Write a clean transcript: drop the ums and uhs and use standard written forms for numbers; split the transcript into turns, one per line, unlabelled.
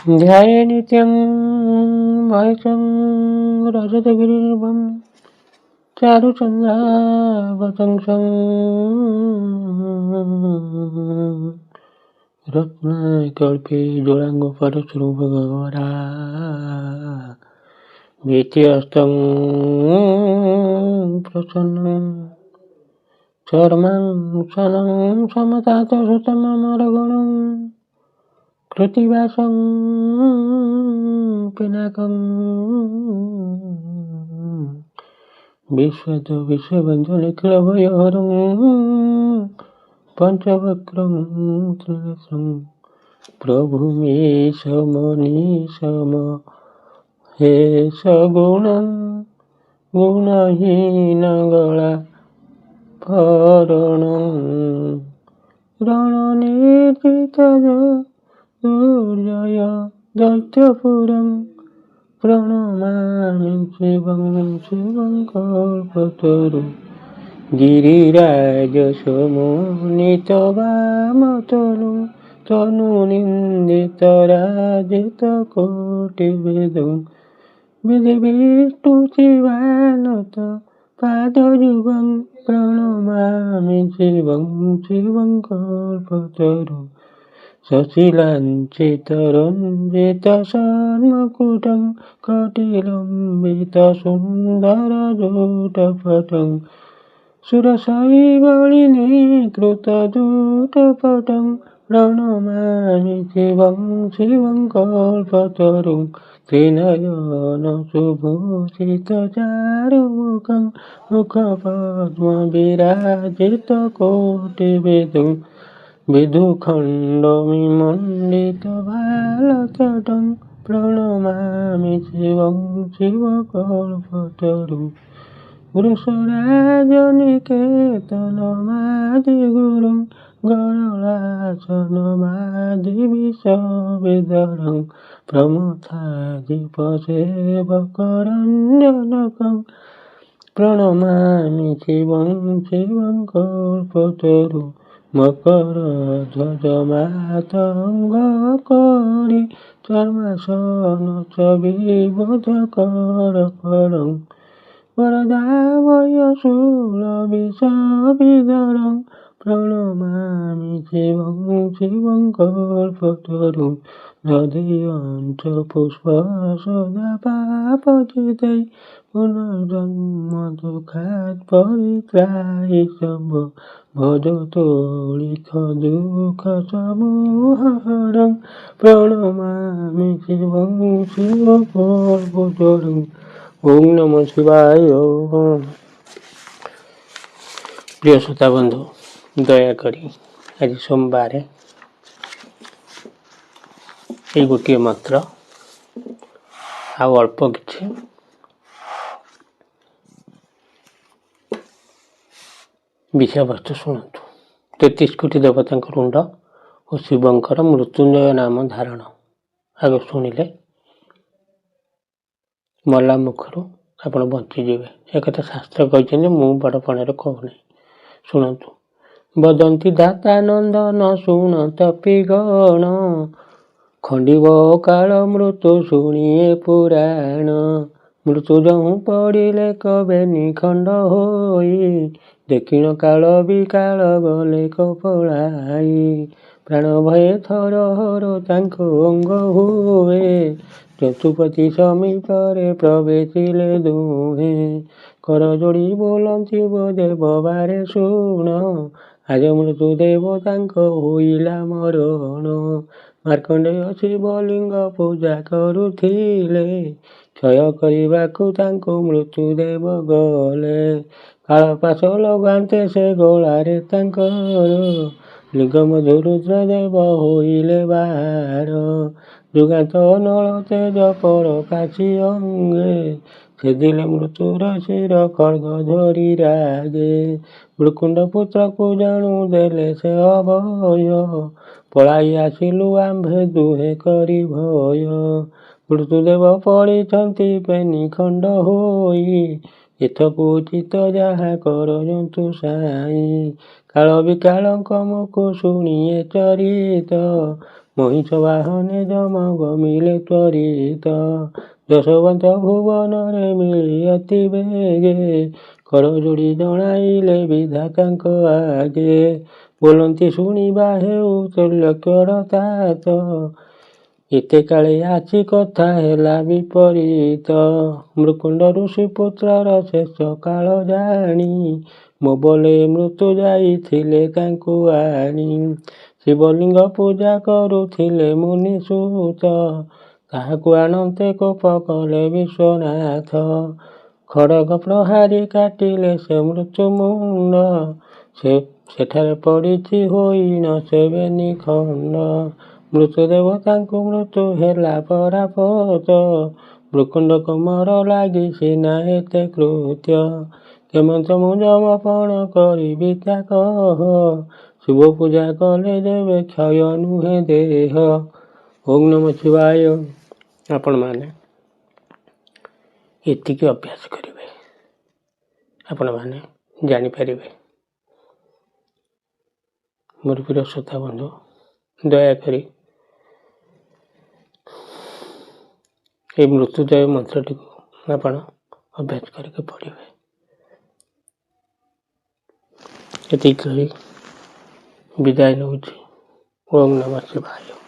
ध्याये नित्यं वयसं रजतगिरिनिभं चारुचन्द्रावतंसं रत्नकल्पे जुळाङ्गपरशुभगवरा भीत्यस्तं प्रसन्नं चर्मं सनं समतातसुतममरगुणं कृतिवासं पिनाकं विश्वबन्धु निखिलभयहरं पंचवक्त्रं त्रिनेत्रं प्रभुमीशमनीशम हे सगुणं गुणहीनगला भरणं रणनिर्जितदुर्जय दैत्यपुरं प्रणमामि शिवं कल्पतरुं गिरिराजसमोनितवामतनुं तनुनिन्दितराजितकोटिवेदं विधिविष्णुशिवानत पादयुगं प्रणमामि शिवं कल्पतरुं शशिलाञ्छितरञ्जितशर्मकुटं कटिलम्बितसुन्दरजूटपटं सुरसैवलिनीकृतजूटपटं प्रणमामि शिवं कल्पतरुं त्रिनयनसुभूषितचारुमुखं मुखपद्मविराजितकोटिवेदं विधुखण्डमिमण्डितभालतटं प्रणमामि शिवं कल्पतरुं वृषराजनिकेतनमादिगुरुं गरलासनमादिविषविदरं प्रमथाधिपसेवकरञ्जनकं प्रणमामि शिवं कल्पतरुं मकरध्वजमातङ्गकरि चर्मसनचविबोधकरकरं वरदाभयशूलविषविदरं प्रणमामि शिवं कल्पतरुं दधीयञ्च पुष्पसदापापचितै पुनर्जन्मदुःखात् परित्रायितं भजतोलिखदुःखसमूहहरं प्रणमामि शिवं कल्पतरुं ओम नमः शिवाय। प्रिय श्रोता बंधु दयाकरी आज सोमवार ये गोटे मंत्र अल्प किछि विषय वस्तु शुणु। 33 कोटी देवता रुंड और शिवंकर मृत्युंजय नाम धारण आगे शुणिले मल्ला मुखर आप बंचीजे। एक शास्त्र कहते मु बड़पण कहूना शुणु। बदंती दातानंद न शुणत पिगण खंडिव काल मृत्यु शुणिए पुराण मृत्यु जहु पड़िले कबे निखंड होई दक्षिण काल विकाल गले कपड़ाई प्राण भय थर हर तांको अंग हुए चतुपति समीपरे प्रवेशिले दुहे कर जोड़ी बोलती बोधे बबारे शुण आज मृत्यु देवतांको होइला मरण मार्कंडेय शिवलिंग पूजा करुथिले क्षय करबाकू तांको मृत्यु देव गले कालपाश लगाते से गलारे तांकर लिंगमधु रुद्रदेव होइले बाहर जुगात नल तेज पर काशी अंगे छेदिले मृत्युर शिर खड्ग धरी रागे मृकुंड पुत्र को जाणु देले से अभय पलाई आसिलु आंभे दुहे करी भय मृत्युदेव पड़िछंती पेनी खंड होई एथकु उचित जहा करजंतु साई काल विकालंक मुखु शुणिए चरित ମହିଷ ବାହନେ ଯମ ଗମିଲେ ତ୍ୱରିତ, ଯଶୋବନ୍ତ ଭୁବନରେ ମିଳି ଅତି ବେଗେ, କର ଯୋଡ଼ି ଜଣାଇଲେ ବିଧାତାଙ୍କ ଆଗେ। ବୋଲନ୍ତି ଶୁଣିବା ହେଉ ତ୍ରୈଲୋକ୍ୟର ତାତ, ଏତେ କାଳେ ଆଛି କଥା ହେଲା ବିପରୀତ। ମୃକୁଣ୍ଡ ଋଷି ପୁତ୍ରର ଶେଷ କାଳ ଜାଣି, ମୋ ବୋଲେ ମୃତ୍ୟୁ ଯାଇଥିଲେ ତାଙ୍କୁ ଆଣି। ଶିବଲିଙ୍ଗ ପୂଜା କରୁଥିଲେ ମୁନି ସୂତ, ତାହାକୁ ଆନନ୍ତେ କୋପ କଲେ ବିଶ୍ୱନାଥ। ଖଡ଼ଗ ପ୍ରହାରୀ କାଟିଲେ ସେ ମୃତ୍ୟୁ ମୁଣ୍ଡ, ସେଠାରେ ପଡ଼ିଛି ହୋଇନ ସେ ବେନି ଖଣ୍ଡ। ମୃତ୍ୟୁ ଦେବତାଙ୍କୁ ମୃତ୍ୟୁ ହେଲା ପରାପତ, ମୃକୁଣ୍ଡ କମର ଲାଗି ସିନା ଏତେ କୃତ୍ୟ। କେମନ୍ତ ମୁଁ ଯମପଣ କରିବି ତା କହ, ଶିବ ପୂଜା କଲେ ଯେବେ କ୍ଷୟ ନୁହେଁ ଦେହ। ଓಂ ନମଃ ଶିବାୟ। ଆପଣମାନେ ଏତିକି ଅଭ୍ୟାସ କରିବେ, ଆପଣମାନେ ଜାଣିପାରିବେ। ମୋର ପ୍ରିୟ ଶ୍ରୋତା ବନ୍ଧୁ, ଦୟାକରି এই ମୃତ୍ୟୁଜୟ ମନ୍ତ୍ରଟିକୁ ଆପଣ ଅଭ୍ୟାସ କରିକି ପଢ଼ିବେ। ଏତିକି କହି ବିଦାୟ ନେଉଛି। ଓಂ ନମଃ ଶିବାୟ।